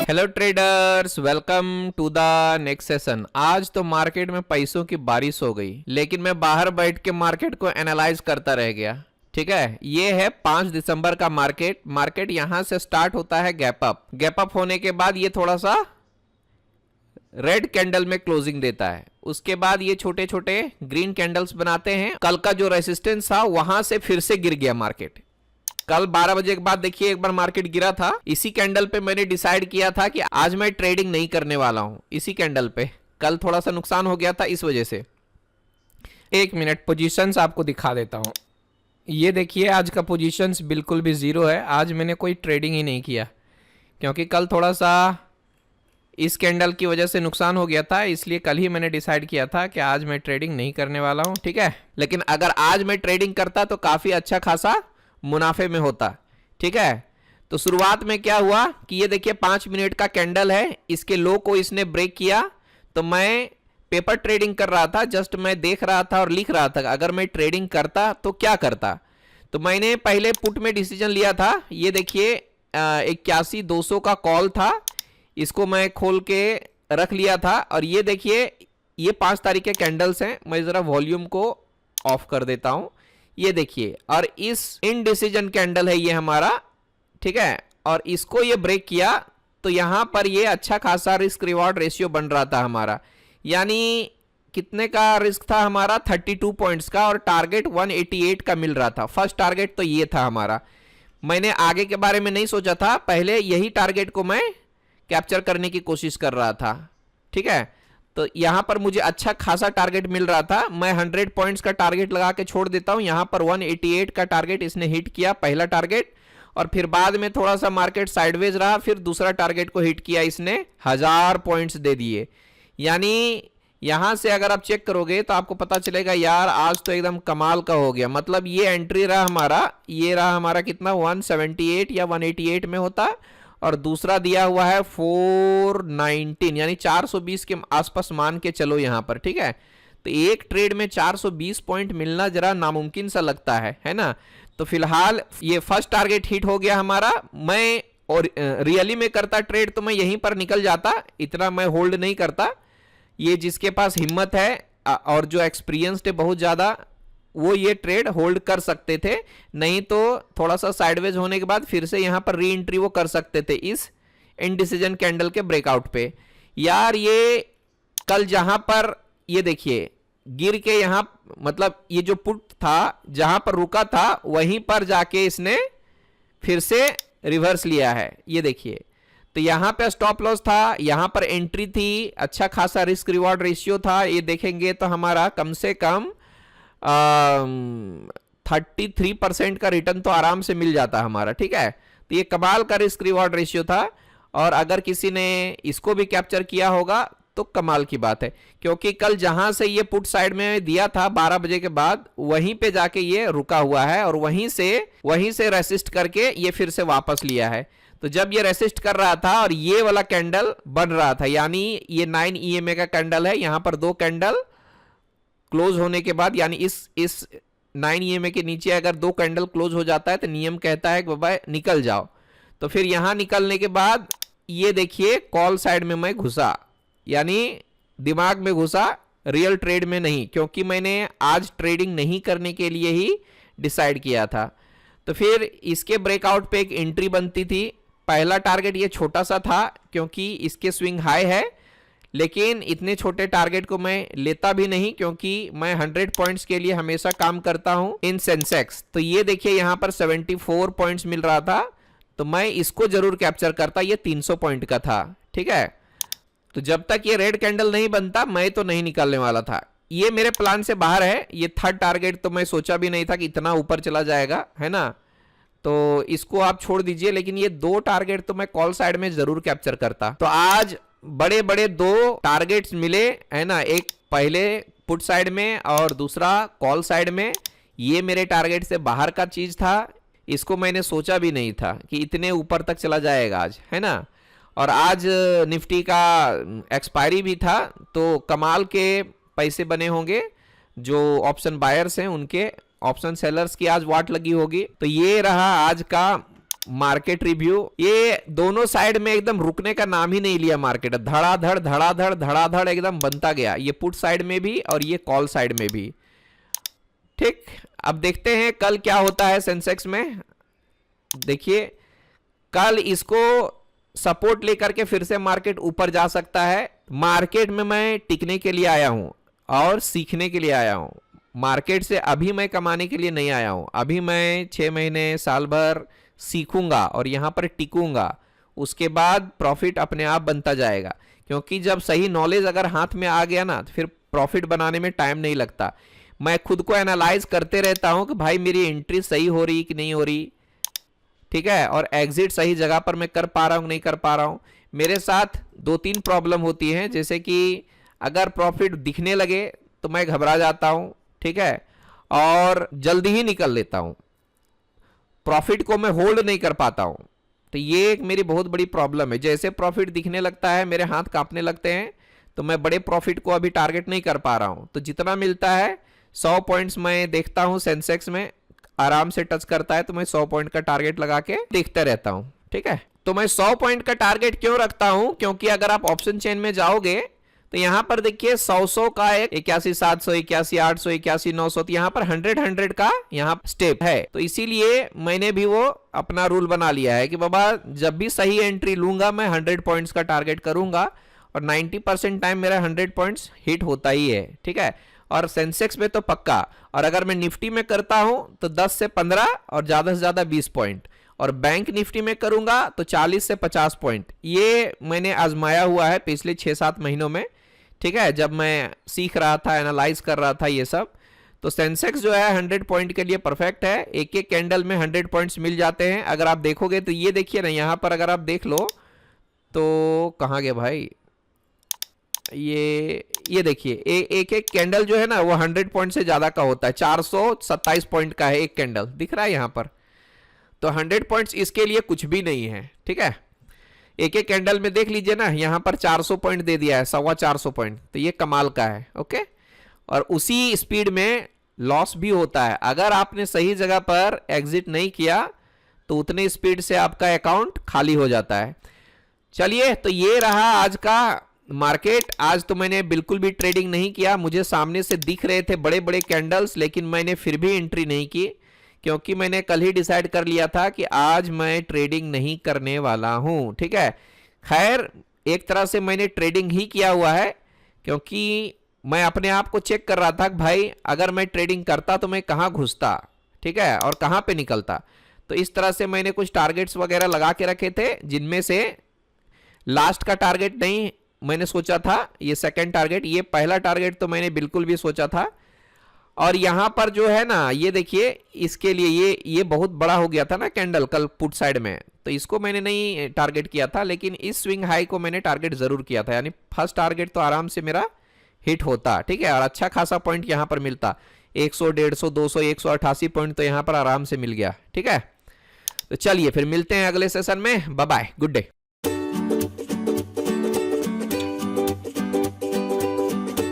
Hello traders, welcome to the next session. आज तो market में पैसों की बारिश हो गई, लेकिन मैं बाहर बैठ के मार्केट को एनालाइज करता रह गया। ठीक है, ये है 5 दिसंबर का मार्केट यहां से स्टार्ट होता है गैप अप होने के बाद ये थोड़ा सा रेड कैंडल में क्लोजिंग देता है। उसके बाद ये छोटे छोटे ग्रीन कैंडल्स बनाते हैं। कल का जो रेसिस्टेंस था वहां से फिर से गिर गया मार्केट। कल 12 बजे के बाद देखिए एक बार मार्केट गिरा था। इसी कैंडल पे मैंने डिसाइड किया था कि आज मैं ट्रेडिंग नहीं करने वाला हूं। इसी कैंडल पे कल थोड़ा सा नुकसान हो गया था इस वजह से। एक मिनट, पोजीशंस आपको दिखा देता हूं। ये देखिए आज का पोजीशंस बिल्कुल भी जीरो है। आज मैंने कोई ट्रेडिंग ही नहीं किया क्योंकि कल थोड़ा सा इस कैंडल की वजह से नुकसान हो गया था, इसलिए कल ही मैंने डिसाइड किया था कि आज मैं ट्रेडिंग नहीं करने वाला हूं। ठीक है, लेकिन अगर आज मैं ट्रेडिंग करता तो काफी अच्छा खासा मुनाफे में होता। ठीक है, तो शुरुआत में क्या हुआ कि ये देखिए 5 मिनट का कैंडल है, इसके लो को इसने ब्रेक किया। तो मैं पेपर ट्रेडिंग कर रहा था, जस्ट मैं देख रहा था और लिख रहा था अगर मैं ट्रेडिंग करता तो क्या करता। तो मैंने पहले पुट में डिसीजन लिया था। ये देखिए 81,200 का कॉल था, इसको मैं खोल के रख लिया था। और ये देखिए ये 5 तारीख के कैंडल्स हैं। मैं जरा वॉल्यूम को ऑफ कर देता हूं। ये देखिए, और इस इनडिसीजन कैंडल है ये हमारा। ठीक है, और इसको ये ब्रेक किया तो यहां पर ये अच्छा खासा रिस्क रिवॉर्ड रेशियो बन रहा था हमारा। यानी कितने का रिस्क था हमारा? 32 पॉइंट्स का, और टारगेट 188 का मिल रहा था। फर्स्ट टारगेट तो ये था हमारा। मैंने आगे के बारे में नहीं सोचा था, पहले यही टारगेट को मैं कैप्चर करने की कोशिश कर रहा था। ठीक है, तो यहां पर मुझे अच्छा खासा टारगेट मिल रहा था। मैं 100 पॉइंट्स का टारगेट लगा के छोड़ देता हूं। यहां पर 188 का टारगेट इसने हिट किया, पहला टारगेट। और फिर बाद में थोड़ा सा मार्केट साइडवेज रहा, फिर दूसरा टारगेट को हिट किया इसने, 1000 पॉइंट्स दे दिए। यानी यहां से अगर आप चेक करोगे तो आपको पता चलेगा यार आज तो एकदम कमाल का हो गया। मतलब ये एंट्री रहा हमारा, ये रहा हमारा कितना 178 या 188 में होता, और दूसरा दिया हुआ है 419, यानी 420 के आसपास मान के चलो यहां पर। ठीक है, तो एक ट्रेड में 420 पॉइंट मिलना जरा नामुमकिन सा लगता है ना। तो फिलहाल ये फर्स्ट टारगेट हिट हो गया हमारा। मैं और रियली में करता ट्रेड तो मैं यहीं पर निकल जाता, इतना मैं होल्ड नहीं करता। ये जिसके पास हिम्मत है और जो एक्सपीरियंस्ड है बहुत ज्यादा, वो ये ट्रेड होल्ड कर सकते थे। नहीं तो थोड़ा सा साइडवेज होने के बाद फिर से यहां पर री एंट्री वो कर सकते थे इस इनडिसीजन कैंडल के ब्रेकआउट पे। यार ये कल जहां पर ये देखिए गिर के यहां, मतलब ये जो पुट था जहां पर रुका था वहीं पर जाके इसने फिर से रिवर्स लिया है। ये देखिए, तो यहां पे स्टॉप लॉस था, यहां पर एंट्री थी, अच्छा खासा रिस्क रिवॉर्ड रेशियो था। ये देखेंगे तो हमारा कम से कम 33% का रिटर्न तो आराम से मिल जाता हमारा। ठीक है, तो ये कमाल का रिस्क रिवॉर्ड रेशियो था। और अगर किसी ने इसको भी कैप्चर किया होगा तो कमाल की बात है, क्योंकि कल जहां से ये पुट साइड में दिया था 12 बजे के बाद, वहीं पे जाके ये रुका हुआ है और वहीं से रेसिस्ट करके ये फिर से वापस लिया है। तो जब ये रेसिस्ट कर रहा था और ये वाला कैंडल बन रहा था, यानी ये 9 EMA का कैंडल है, यहां पर 2 कैंडल क्लोज होने के बाद, यानी इस 9 EMA के नीचे अगर 2 कैंडल क्लोज हो जाता है तो नियम कहता है कि बाबा निकल जाओ। तो फिर यहां निकलने के बाद ये देखिए कॉल साइड में मैं घुसा, यानी दिमाग में घुसा, रियल ट्रेड में नहीं, क्योंकि मैंने आज ट्रेडिंग नहीं करने के लिए ही डिसाइड किया था। तो फिर इसके ब्रेकआउट पे एक एंट्री बनती थी। पहला टारगेट ये छोटा सा था क्योंकि इसके स्विंग हाई है, लेकिन इतने छोटे टारगेट को मैं लेता भी नहीं क्योंकि मैं 100 पॉइंट्स के लिए हमेशा काम करता हूं इन सेंसेक्स। तो ये देखिए यहां पर 74 पॉइंट्स मिल रहा था, तो मैं इसको जरूर कैप्चर करता। ये 300 पॉइंट का था। ठीक है, तो जब तक ये रेड कैंडल नहीं बनता मैं तो नहीं निकालने वाला था। ये मेरे प्लान से बाहर है। ये थर्ड टारगेट तो मैं सोचा भी नहीं था कि इतना ऊपर चला जाएगा, है ना। तो इसको आप छोड़ दीजिए, लेकिन ये 2 टारगेट तो मैं कॉल साइड में जरूर कैप्चर करता। तो आज बड़े बड़े 2 टारगेट्स मिले, है ना, एक पहले पुट साइड में और दूसरा कॉल साइड में। ये मेरे टारगेट से बाहर का चीज था, इसको मैंने सोचा भी नहीं था कि इतने ऊपर तक चला जाएगा आज, है ना। और आज निफ्टी का एक्सपायरी भी था, तो कमाल के पैसे बने होंगे जो ऑप्शन बायर्स हैं उनके, ऑप्शन सेलर्स की आज वाट लगी होगी। तो ये रहा आज का मार्केट रिव्यू, ये दोनों साइड में एकदम रुकने का नाम ही नहीं लिया मार्केट, धड़ाधड़ धड़ाधड़ धड़ाधड़ एकदम बनता गया, ये पुट साइड में भी और ये कॉल साइड में भी। ठीक, अब देखते हैं कल क्या होता है सेंसेक्स में। देखिए कल इसको सपोर्ट लेकर के फिर से मार्केट ऊपर जा सकता है। मार्केट में मैं टिकने के लिए आया हूं और सीखने के लिए आया हूं। मार्केट से अभी मैं कमाने के लिए नहीं आया हूं, अभी मैं 6 महीने साल भर सीखूंगा और यहां पर टिकूंगा, उसके बाद प्रॉफिट अपने आप बनता जाएगा। क्योंकि जब सही नॉलेज अगर हाथ में आ गया ना तो फिर प्रॉफिट बनाने में टाइम नहीं लगता। मैं खुद को एनालाइज करते रहता हूं कि भाई मेरी एंट्री सही हो रही कि नहीं हो रही, ठीक है, और एग्जिट सही जगह पर मैं कर पा रहा हूं नहीं कर पा रहा हूं। मेरे साथ 2-3 प्रॉब्लम होती हैं, जैसे कि अगर प्रॉफिट दिखने लगे तो मैं घबरा जाता हूं, ठीक है, और जल्दी ही निकल लेता हूं, प्रॉफिट को मैं होल्ड नहीं कर पाता हूं। तो ये एक मेरी बहुत बड़ी प्रॉब्लम है। जैसे प्रॉफिट दिखने लगता है मेरे हाथ कांपने लगते हैं, तो मैं बड़े प्रॉफिट को अभी टारगेट नहीं कर पा रहा हूं। तो जितना मिलता है 100 पॉइंट्स मैं देखता हूं, सेंसेक्स में आराम से टच करता है तो मैं 100 पॉइंट का टारगेट लगा के देखते रहता हूं, ठीक है। तो मैं 100 पॉइंट का टारगेट क्यों रखता हूं, क्योंकि अगर आप ऑप्शन चेन में जाओगे तो यहां पर देखिए 100 का एक 81,700, 81,800, 81,900, तो यहां पर 100 का यहां स्टेप है। तो इसीलिए मैंने भी वो अपना रूल बना लिया है कि बाबा जब भी सही एंट्री लूंगा मैं 100 पॉइंट्स का टारगेट करूंगा, और 90% टाइम मेरा 100 पॉइंट्स हिट होता ही है, ठीक है। और सेंसेक्स में तो पक्का, और अगर मैं निफ्टी में करता हूं तो 10 से 15 और ज्यादा से ज्यादा 20 पॉइंट, और बैंक निफ्टी में करूंगा तो 40 से 50 पॉइंट। ये मैंने आजमाया हुआ है पिछले 6-7 महीनों में, ठीक है, जब मैं सीख रहा था, एनालाइज कर रहा था ये सब। तो सेंसेक्स जो है 100 पॉइंट के लिए परफेक्ट है। एक एक कैंडल में 100 पॉइंट्स मिल जाते हैं। अगर आप देखोगे तो ये देखिए ना, यहां पर अगर आप देख लो तो कहां गए भाई, ये देखिए एक एक कैंडल जो है ना वो 100 पॉइंट से ज्यादा का होता है। 427 पॉइंट का है एक कैंडल, दिख रहा है यहां पर। तो 100 पॉइंट्स इसके लिए कुछ भी नहीं है, ठीक है। एक एक कैंडल में देख लीजिए ना, यहां पर 400 पॉइंट दे दिया है, 425 पॉइंट, तो ये कमाल का है, ओके। और उसी स्पीड में लॉस भी होता है। अगर आपने सही जगह पर एग्जिट नहीं किया तो उतने स्पीड से आपका अकाउंट खाली हो जाता है। चलिए, तो ये रहा आज का मार्केट। आज तो मैंने बिल्कुल भी ट्रेडिंग नहीं किया, मुझे सामने से दिख रहे थे बड़े बड़े कैंडल्स, लेकिन मैंने फिर भी एंट्री नहीं की, क्योंकि मैंने कल ही डिसाइड कर लिया था कि आज मैं ट्रेडिंग नहीं करने वाला हूं, ठीक है। खैर एक तरह से मैंने ट्रेडिंग ही किया हुआ है, क्योंकि मैं अपने आप को चेक कर रहा था कि भाई अगर मैं ट्रेडिंग करता तो मैं कहां घुसता, ठीक है, और कहां पे निकलता। तो इस तरह से मैंने कुछ टारगेट्स वगैरह लगा के रखे थे, जिनमें से लास्ट का टारगेट नहीं मैंने सोचा था, ये सेकंड टारगेट, ये पहला टारगेट तो मैंने बिल्कुल भी सोचा था। और यहां पर जो है ना, ये देखिए, इसके लिए ये बहुत बड़ा हो गया था ना कैंडल कल पुट साइड में, तो इसको मैंने नहीं टारगेट किया था, लेकिन इस स्विंग हाई को मैंने टारगेट जरूर किया था। यानी फर्स्ट टारगेट तो आराम से मेरा हिट होता, ठीक है, और अच्छा खासा पॉइंट यहां पर मिलता, 100, 150, 200, 188 पॉइंट तो यहां पर आराम से मिल गया, ठीक है। तो चलिए फिर मिलते हैं अगले सेशन में, बाय बाय, गुड डे।